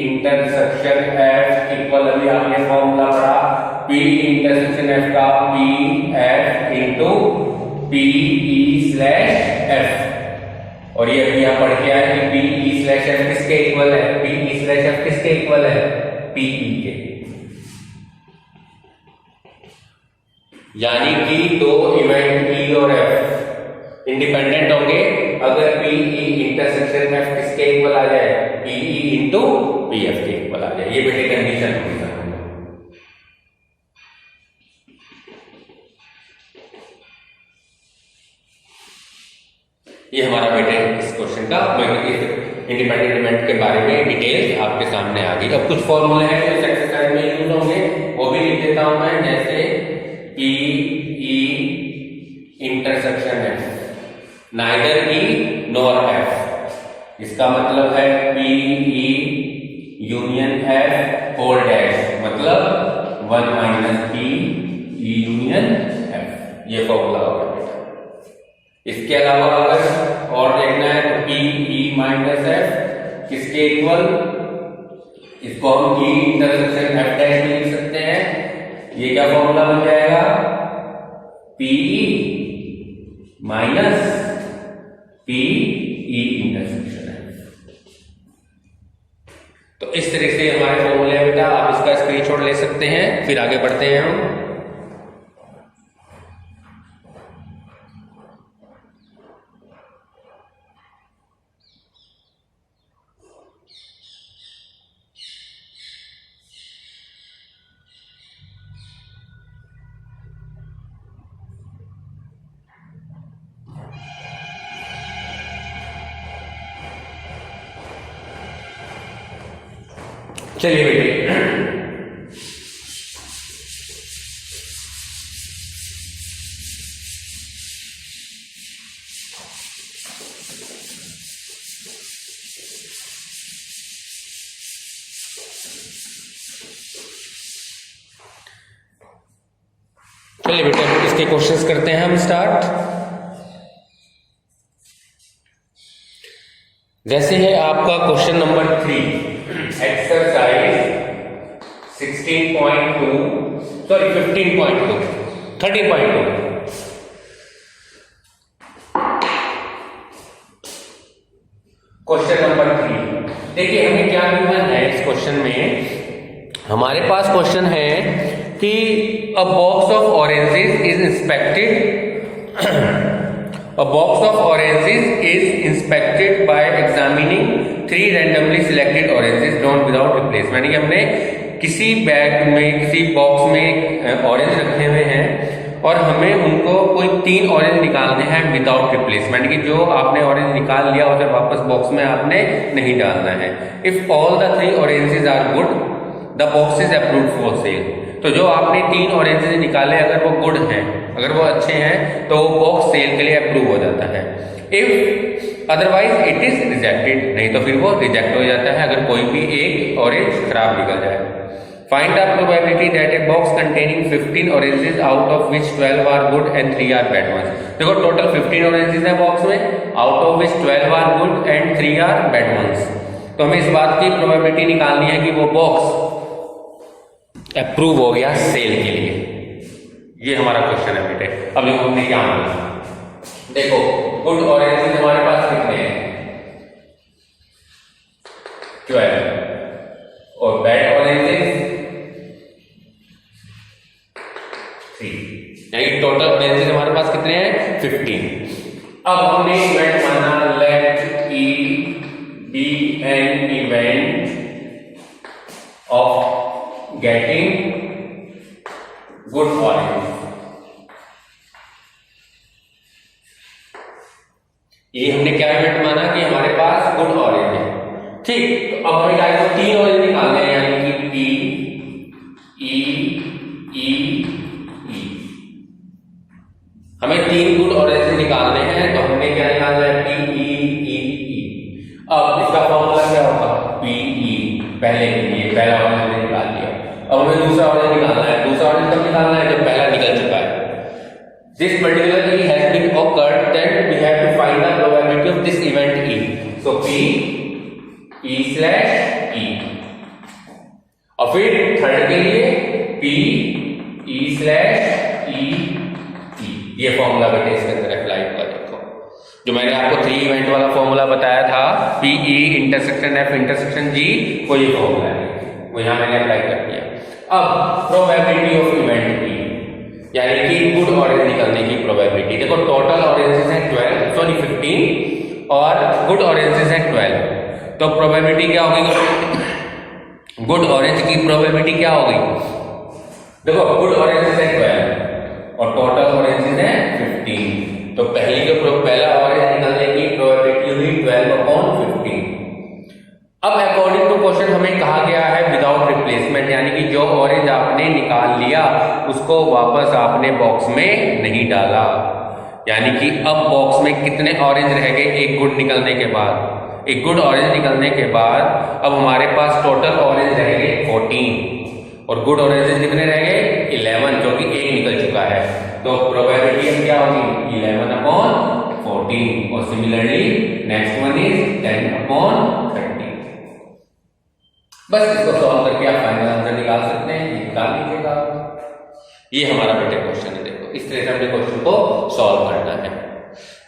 intersection F equal, अभी आपने फॉर्मूला पढ़ा पी इंटरसेक्शन एफ का P F into P E slash F. और ये अभी यहां पढ़ के आए कि पी ई स्लैश एफ किसके इक्वल है, पी ई स्लैश एफ किसके इक्वल है, पी ई के। यानी कि दो इवेंट ई और एफ इंडिपेंडेंट होंगे अगर पी ई इंटरसेक्शन एफ किसके इक्वल आ जाए, P E into P F के इक्वल आ जाए। ये बेटे कंडीशन होगी। ये हमारा बेटे इस क्वेश्चन का इंडिपेंडेंट इवेंट के बारे में डिटेल आपके सामने आ गई। अब कुछ फॉर्मूले हैं जो इस एक्सरसाइज में यूज होंगे, वो भी लिख देता हूं मैं, जैसे P E intersection F neither E nor F. इसका मतलब है P E union F whole dash, मतलब 1 minus P E union F. ये फॉर्मूला होगा बेटा। इसके अलावा अगर और देखना है तो पी ई माइनस एफ किसके इक्वल, इसको हम ई इंटरसेक्शन एफ डैश में लिख सकते हैं। ये क्या फॉर्मूला बन जाएगा, P E minus P E intersection F. तो इस तरह से हमारे फॉर्मूले हैं बेटा, आप इसका स्क्रीनशॉट ले सकते हैं। फिर आगे बढ़ते हैं हम। चलिए बेटे, चलिए बेटे इसके क्वेश्चंस करते हैं हम स्टार्ट। जैसे है आपका question number 3, exercise 16.2 sorry 15.2 13.2। Question number 3 देखिए हमें क्या गिवन है इस क्वेश्चन में, हमारे पास क्वेश्चन है कि अ box of oranges is inspected, a box of oranges is inspected bye examining 3 randomly selected oranges drawn without replace. यानी कि हमने किसी बैग में, किसी बॉक्स में ऑरेंज रखे हुए हैं और हमें उनको कोई 3 ऑरेंज निकालने हैं विदाउट रिप्लेसमेंट, कि जो आपने ऑरेंज निकाल लिया उसे वापस बॉक्स में आपने नहीं डालना है। If all the 3 oranges are good the box is approved for sale. तो जो आपने 3 ऑरेंजेस निकाले अगर वो गुड हैं, अगर वो अच्छे हैं, तो वो बॉक्स सेल के लिए अप्रूव हो जाता है। If otherwise it is rejected, नहीं तो फिर वो रिजेक्ट हो जाता है अगर कोई भी एक ऑरेंज खराब निकल जाए। Find the probability that a box containing 15 oranges out of which 12 are good and 3 are bad ones। देखो टोटल 15 oranges है बॉक्स में, out of which 12 are good and 3 are bad ones। तो हमें इस बात की प्रोबेबिलिटी निकालनी है कि वो बॉक्स अप्रूव हो गया सेल के लिए। ये हमारा क्वेश्चन है बेटे। अब देखो हमने क्या माना, देखो गुड ऑरेंजेस हमारे पास कितने हैं, 12, और बैड ऑरेंजेस 3, यानी टोटल ऑरेंजेस हमारे पास कितने हैं, 15। अब हमने इवेंट माना let E be an event of getting good orange. ये हमने क्या इवेंट माना कि हमारे पास गुड ऑरेंज है, ठीक। तो अब हमें क्या है, 3 ऑरेंज निकालने हैं, यानी कि पी ई ई, हमें 3 गुड ऑरेंज निकालने हैं। तो हमने क्या निकालना है, पी ई ई ई। अब इसका फॉर्मूला क्या होगा, पी ई, पहले के लिए पहला ऑरेंज निकाल लिया। अब हमें दूसरा ऑरेंज निकालना है। दूसरा ऑरेंज कब निकालना है, जब पहला निकल चुका है। This particular E has been occurred, then we have to find the probability of this event E. So P E slash E, और फिर थर्ड के लिए पी ई स्लैश ई। ये फॉर्मूला बेटे इसके अंदर अप्लाई हुआ। देखो जो मैंने आपको 3 इवेंट वाला फॉर्मूला बताया था, P E intersection F intersection G, वो ये फॉर्मूला है, वो यहाँ मैंने अप्लाई कर दिया। अब प्रोबेबिलिटी ऑफ इवेंट ई, यानी कि गुड ऑरेंज निकलने की प्रोबेबिलिटी। देखो टोटल ऑरेंजेस हैं 15 और गुड ऑरेंजेस हैं 12। तो प्रोबेबिलिटी क्या होगी, गुड ऑरेंज की प्रोबेबिलिटी क्या होगी, देखो गुड ऑरेंजेस हैं 12 और टोटल ऑरेंजेस हैं 15। तो पहला ऑरेंज निकलने की प्रोबेबिलिटी हुई 12/15। अब अकॉर्डिंग टू क्वेश्चन हमें कहा गया है विदाउट रिप्लेसमेंट, यानी कि जो ऑरेंज आपने निकाल लिया उसको वापस आपने बॉक्स में नहीं डाला। यानी कि अब बॉक्स में कितने ऑरेंज रह गए, एक गुड निकलने के बाद, एक गुड ऑरेंज निकलने के बाद अब हमारे पास टोटल ऑरेंज रह गए 14 और गुड ऑरेंजेस कितने रह गए, 11, जो कि एक निकल चुका है। तो प्रोबेबिलिटी अब क्या होगी, 11/14। और सिमिलरली नेक्स्ट वन इज 10/30। बस इसको सॉल्व करके आप फाइनल आंसर निकाल सकते हैं, निकाल लीजिएगा। ये हमारा बेटे क्वेश्चन है। देखो इस तरह से हमने क्वेश्चन को सॉल्व करना है।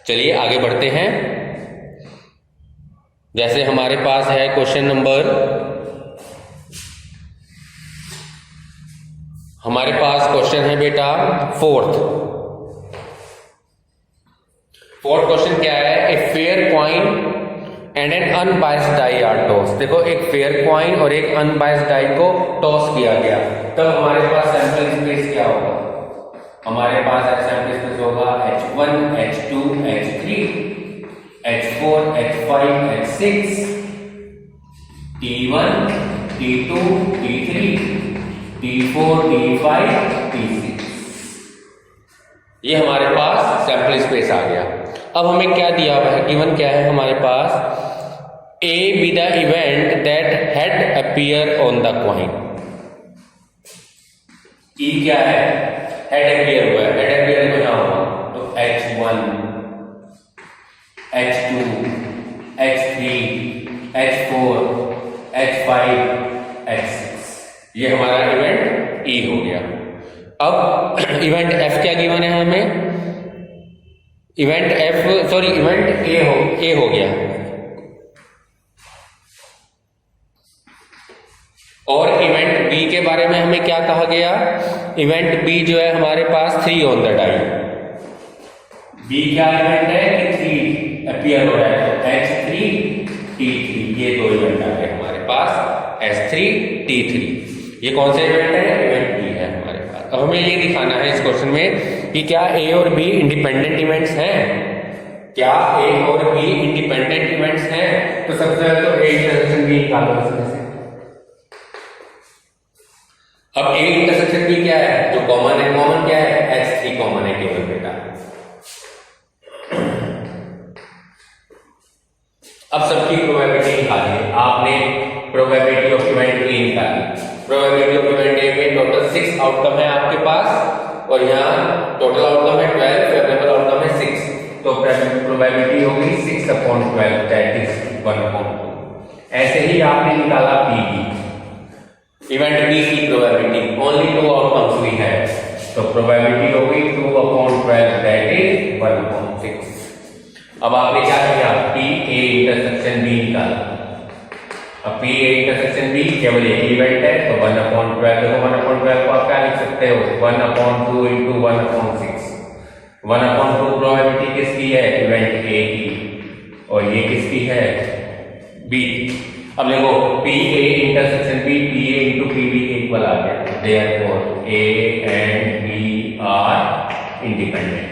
चलिए आगे बढ़ते हैं। जैसे हमारे पास है क्वेश्चन नंबर, हमारे पास क्वेश्चन है बेटा फोर्थ क्वेश्चन क्या है, a fair coin and an unbiased die are toss. देखो एक फेयर कॉइन और एक अनबायस्ड डाई को टॉस किया गया, तब हमारे पास सैंपल स्पेस क्या होगा, हमारे पास सैंपल स्पेस होगा H1 H2 H3 H4 H5 H6 T1 T2 T3 T4 T5 T6। ये हमारे पास सैंपल स्पेस आ गया। अब हमें क्या दिया हुआ है, गिवन क्या है हमारे पास, A be the event that had appear on the coin। E क्या है, head appear हुआ है, head appear में क्या होगा, तो H1 H2 H3 H4 H5 H6, ये हमारा इवेंट E हो गया। अब इवेंट F क्या गिवन है हमें, इवेंट A हो गया। और इवेंट बी के बारे में हमें क्या कहा गया, इवेंट बी जो है हमारे पास 3 ऑन द डाई। बी क्या इवेंट है कि 3 अपीयर हो रहा है, तो H3T3 ये 2 इवेंट आ गए हमारे पास, H3T3। ये कौन सा इवेंट है, इवेंट बी है हमारे पास। अब हमें ये दिखाना है इस क्वेश्चन में कि क्या ए और बी इंडिपेंडेंट इवेंट्स हैं, क्या ए और बी इंडिपेंडेंट इवेंट्स हैं। तो सबसे पहले तो ए इंटरसेक्शन बी निकालो इसमें से। अब ए इंटरसेक्शन बी क्या है, जो कॉमन है, कॉमन क्या है, H3 कॉमन है केवल बेटा। अब सबकी प्रोबेबिलिटी निकालिए, आपने प्रोबेबिलिटी ऑफ इवेंट ए निकाली। प्रोबेबिलिटी ऑफ इवेंट ए में टोटल 6 आउटकम है आपके पास, और यहाँ टोटल आउटकम है 12, फेवरेबल आउटकम है 6, तो प्रोबेबिलिटी होगी 6/12, दैट इज 1/2। ऐसे ही आपने निकाला पी बी, इवेंट बी की प्रोबेबिलिटी, ओनली 2 आउटकम्स वी है, तो प्रोबेबिलिटी होगी 2/12, दैट इज 1/6। अब आपने क्या किया, पी ए इंटरसेक्शन बी निकाला। अब पी ए इंटरसेक्शन बी केवल एक इवेंट है, तो 1/12, देखो 1/12 को आप क्या लिख सकते हो, 1/2 इंटू 1/6। 1/2 प्रोबेबिलिटी किसकी है, इवेंट ए की, और ये किसकी है, बी। अब देखो P A intersection B, P A into P B equal आ गया, therefore A and B are independent.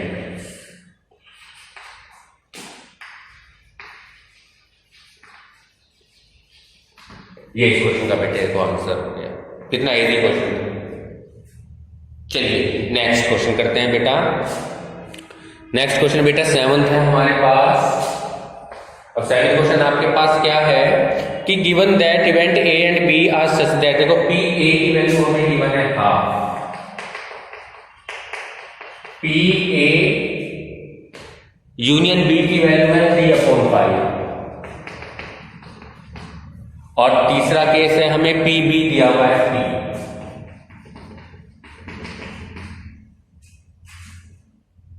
ये इस क्वेश्चन का बेटे को आंसर हो गया। कितना इजी क्वेश्चन था। चलिए नेक्स्ट क्वेश्चन करते हैं बेटा। नेक्स्ट क्वेश्चन बेटा 7th है हमारे पास। अब 7th क्वेश्चन आपके पास क्या है कि given that event A and B are such that, देखो पी ए की वैल्यू हमें गिवन है half, P A union B की वैल्यू है 3/5, और तीसरा केस है हमें पी बी दिया हुआ है पी।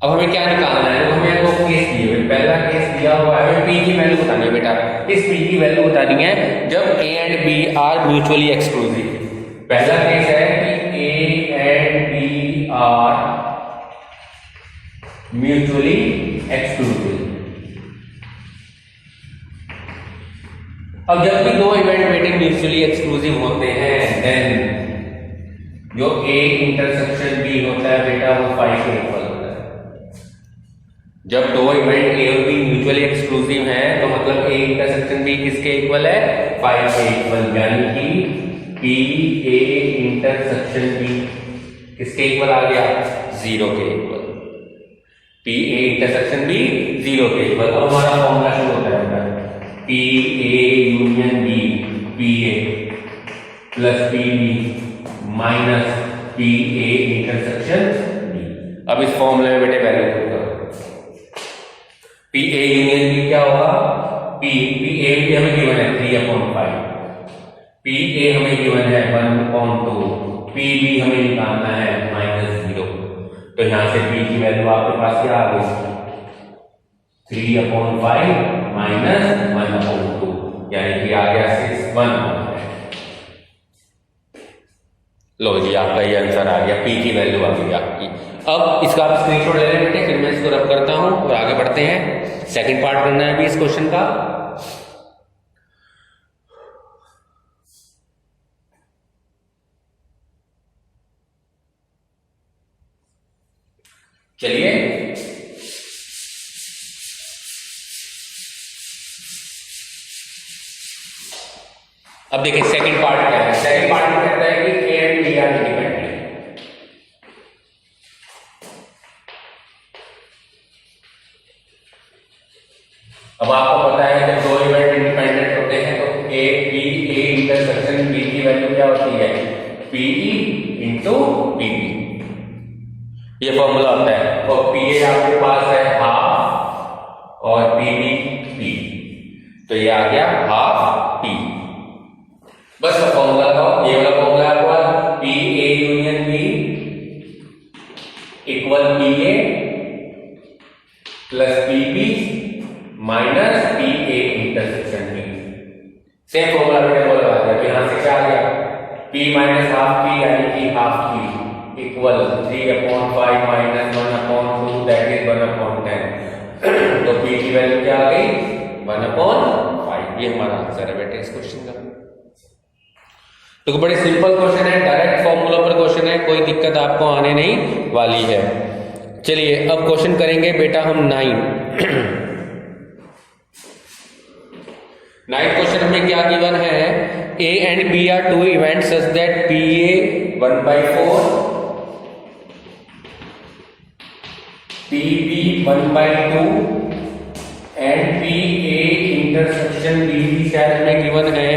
अब हमें क्या निकालना है, तो हमें दो केस दिए हुए, पहला केस दिया हुआ है हमें पी की वैल्यू बतानी है बेटा। इस पी की वैल्यू बतानी है जब A and B are mutually exclusive. पहला केस है कि A and B are mutually exclusive. अब जब भी दो इवेंट बेटे म्यूचुअली एक्सक्लूसिव होते हैं, देन जो ए इंटरसेक्शन बी होता है बेटा वो 5 के इक्वल होता है। जब दो इवेंट ए और बी म्यूचुअली एक्सक्लूसिव हैं तो मतलब ए इंटरसेक्शन बी किसके इक्वल है, 5 के इक्वल, यानी कि पी ए इंटरसेक्शन बी किसके इक्वल आ गया, 0 के equal. P A intersection B 0 के इक्वल। अब हमारा फॉर्मूला शुरू होता है बेटा, P A union B, P A plus P B minus P A intersection B. अब इस फॉर्मूले में बेटे वैल्यू पुट करो। पी ए यूनियन बी क्या होगा, पी ए भी हमें गिवन है 3/5, पी ए हमें गिवन है 1/2, पी बी हमें निकालना है -0। तो यहां से पी की वैल्यू आपके पास क्या आ गई, 3/5 माइनस 1/2, यानी कि आ गया 6/1। लो जी आपका ये आंसर आ गया, पी की वैल्यू आ गई आपकी। अब इसका आप स्क्रीनशॉट ले लें बेटे, फिर मैं इसको रब करता हूं और आगे बढ़ते हैं। सेकंड पार्ट करना है अभी इस क्वेश्चन का। चलिए अब देखिए सेकंड पार्ट क्या है। सेकंड पार्ट में कहता है कि A and B are independent. अब आपको पता है जब दो इवेंट इंडिपेंडेंट होते हैं तो ए इंटरसेक्शन बी की वैल्यू क्या होती है, पीई इंटू पीबी, ये फॉर्मूला होता है। और पी ए आपके पास है हाफ और पीबी पी, तो ये आ गया हाफ पी। बस फॉर्मूला लगाओ, ये वाला फॉर्मूला आपके पास, P A union B equal P A plus P B minus P A intersection B. Same formula मैंने वो लगा दिया, तो यहां से क्या आ गया, p माइनस हाफ p यानी कि half p equal 3/5 minus 1/2 that is 1/10। तो p की वैल्यू क्या आ गई 1/5। ये हमारा आंसर है बेटे इस क्वेश्चन का। तो बड़े सिंपल क्वेश्चन है, डायरेक्ट फॉर्मूला पर क्वेश्चन है, कोई दिक्कत आपको आने नहीं वाली है। चलिए अब क्वेश्चन करेंगे बेटा हम 9 क्वेश्चन में क्या गिवन है, A and B are two events such that PA 1/4 PB 1/2 and PA intersection BB शायद में गिवन है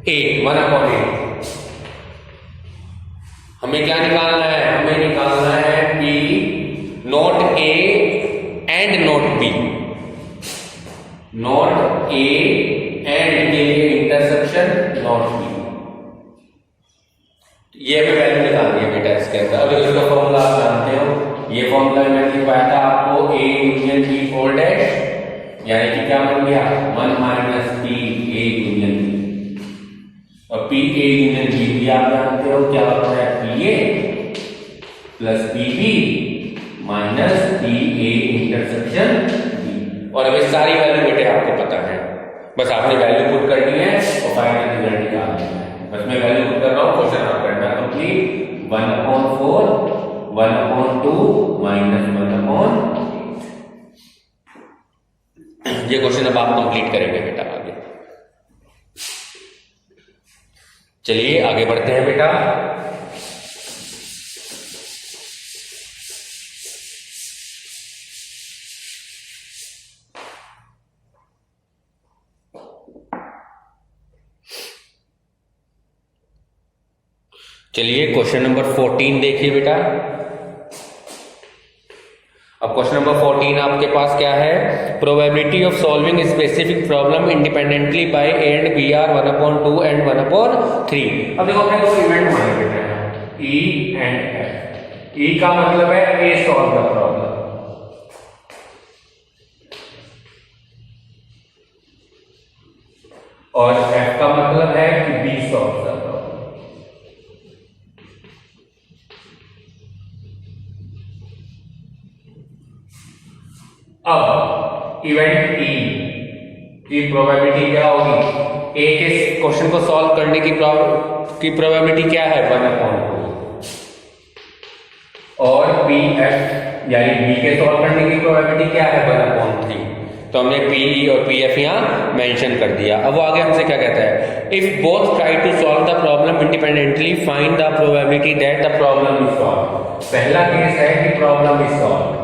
A 1/8। हमें क्या निकालना है, हमें निकालना है P not A and not B, not A and के लिए इंटरसेक्शन नॉट B। ये हमें वैल्यू निकालनी है बेटा इसके अंदर। अब इसका फॉर्मूला आप जानते हो, ये फॉर्मूला मैंने लिखवाया था आपको A union B whole dash, यानी कि क्या बन गया 1 minus P A union B। और P A यूनियन B भी आप जानते हो क्या होता है PA plus PB minus PA intersection B। और अब इस सारी वैल्यू बेटे आपको पता है, बस आपने वैल्यू पुट करनी है और फाइनल रिजल्ट निकालना है। बस मैं वैल्यू पुट कर रहा हूं, क्वेश्चन आप करना कंप्लीट। 1/4 1/2 माइनस 1/8। ये क्वेश्चन अब आप कंप्लीट करेंगे बेटा आगे। चलिए आगे बढ़ते हैं बेटा। चलिए क्वेश्चन नंबर 14 देखिए बेटा। अब क्वेश्चन नंबर 14 आपके पास क्या है, probability of solving specific problem independently by A and B are 1/2 and 1/3। अब देखो अपने दो इवेंट मान लेते हैं E एंड F। E का मतलब है ए सॉल्व द प्रॉब्लम, और F का मतलब है कि बी सॉल्व द प्रॉब्लम। अब इवेंट E की प्रोबेबिलिटी क्या होगी, ए के क्वेश्चन को सॉल्व करने की प्रोबेबिलिटी क्या है 1/2, और पी एफ यानी बी के सॉल्व करने की प्रोबेबिलिटी क्या है 1/3। तो हमने पी और पी एफ यहां मेंशन कर दिया। अब वो आगे हमसे क्या कहता है, if both try to solve the problem independently find the probability that the problem is solve. पहला केस है कि प्रॉब्लम इज सॉल्व।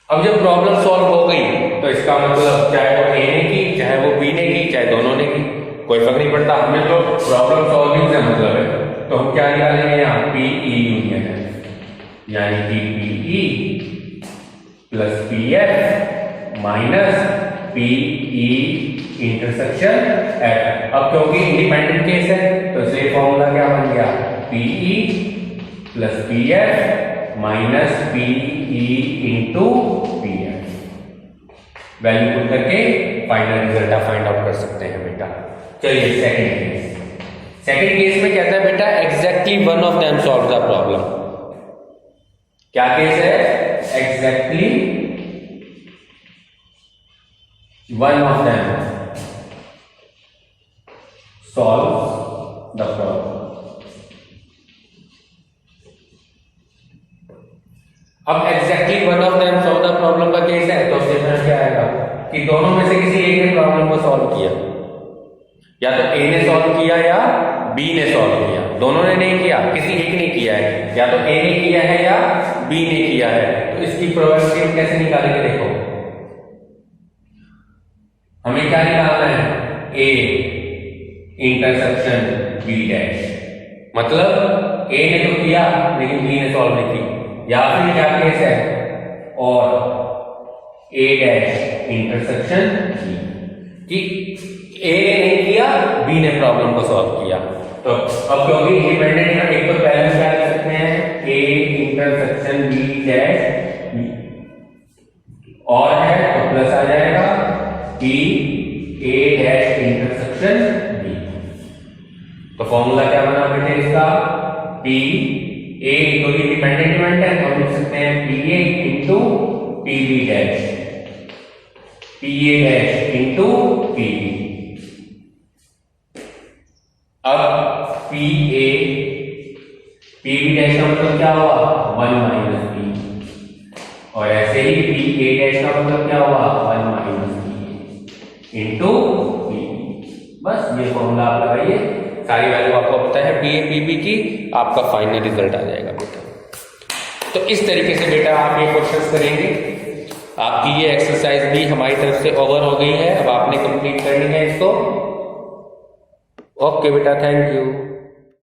अब जब प्रॉब्लम सॉल्व हो गई तो इसका मतलब चाहे वो ए ने की, चाहे वो बी ने की, चाहे दोनों ने की, कोई फर्क नहीं पड़ता, हमें तो प्रॉब्लम सॉल्विंग से मतलब है। तो हम क्या निकालेंगे यहाँ पी ई यूनियन है, यानी कि P E plus P F minus P E intersection F. अब क्योंकि इंडिपेंडेंट केस है तो इसलिए फॉर्मूला क्या बन गया P E plus P F minus P E into P F. Value put करके फाइनल रिजल्ट आप फाइंड आउट कर सकते हैं बेटा। चलिए सेकंड केस। सेकंड केस में कहता है बेटा exactly one of them solve the problem. क्या केस है, exactly one of them solve the problem. अब exactly one of them solve the problem का केस है तो स्टेटमेंट क्या आएगा कि दोनों में से किसी एक ने प्रॉब्लम को सॉल्व किया, या तो ए ने सॉल्व किया या बी ने सॉल्व किया। दोनों ने नहीं किया, किसी एक ने किया है, या तो ए ने किया है या बी ने किया है। तो इसकी प्रोबेबिलिटी कैसे निकालेंगे, देखो हमें क्या निकालना है ए इंटरसेक्शन बी डैश, मतलब ए ने तो किया लेकिन बी ने सॉल्व नहीं की। या फिर क्या केस है, और ए डैश इंटरसेक्शन बी कि ए ने नहीं किया बी ने प्रॉब्लम को सॉल्व किया। तो अब क्योंकि इंडिपेंडेंट है एक तो पहले क्या लिख सकते हैं ए इंटरसेक्शन बी डैश और है तो प्लस आ जाएगा P A dash intersection B. तो फॉर्मूला क्या बना बेटे इसका, पी ए तो ये डिपेंडेंट इवेंट है, तो हम लिख सकते हैं P A into P B dash, P A dash into P B. अब P A P B dash का मतलब क्या हुआ, 1 माइनस पी, और ऐसे ही पी ए डैश का मतलब क्या हुआ, 1 माइनस पी इंटू पी। बस ये फॉर्मूला आप लगाइए, सारी वैल्यू आपको पता है पी ए पी बी की, आपका फाइनल रिजल्ट आ जाएगा बेटा। तो इस तरीके से बेटा आप ये क्वेश्चंस करेंगे। आपकी ये एक्सरसाइज भी हमारी तरफ से ओवर हो गई है, अब आपने कंप्लीट करनी है इसको। ओके बेटा, थैंक यू।